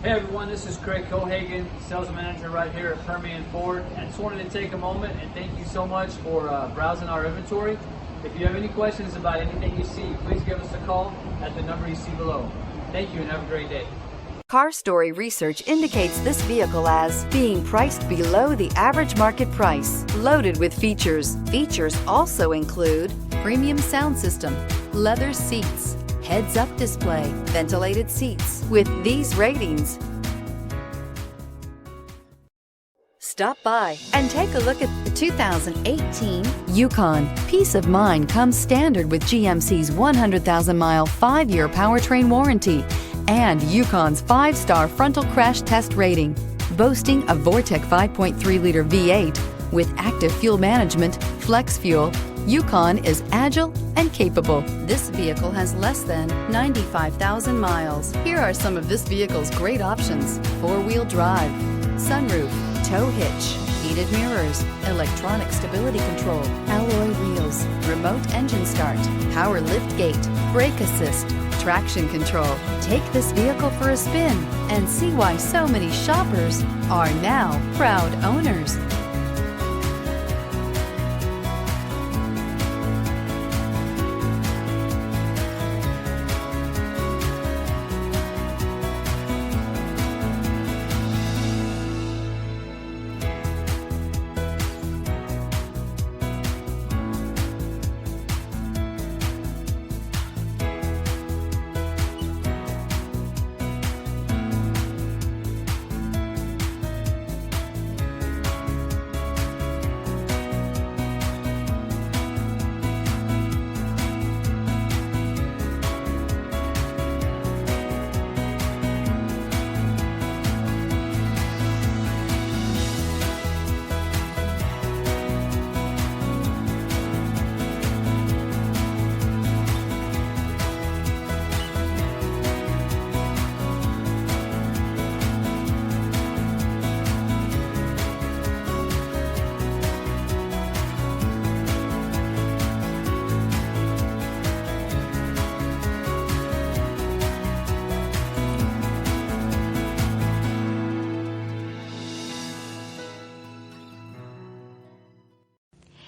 Hey everyone, this is Craig Cohagen, sales manager right here at Permian Ford. I just wanted to take a moment and thank you so much for browsing our inventory. If you have any questions about anything you see, please give us a call at the number you see below. Thank you and have a great day. Car Story research indicates this vehicle as being priced below the average market price, loaded with features. Features also include premium sound system, leather seats, heads-up display, ventilated seats. With these ratings, stop by and take a look at the 2018 Yukon. Peace of mind comes standard with GMC's 100,000-mile, 5-year powertrain warranty and Yukon's 5-star frontal crash test rating. Boasting a Vortec 5.3-liter V8 with active fuel management, flex fuel, Yukon is agile and capable. This vehicle has less than 95,000 miles. Here are some of this vehicle's great options: 4-wheel drive, sunroof, tow hitch, heated mirrors, electronic stability control, alloy wheels, remote engine start, power lift gate, brake assist, traction control. Take this vehicle for a spin and see why so many shoppers are now proud owners.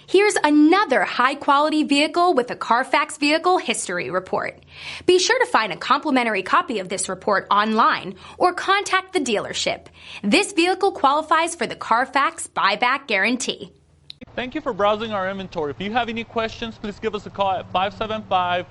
Here's another high-quality vehicle with a Carfax Vehicle History Report. Be sure to find a complimentary copy of this report online or contact the dealership. This vehicle qualifies for the Carfax Buyback Guarantee. Thank you for browsing our inventory. If you have any questions, please give us a call at 575-393-6176.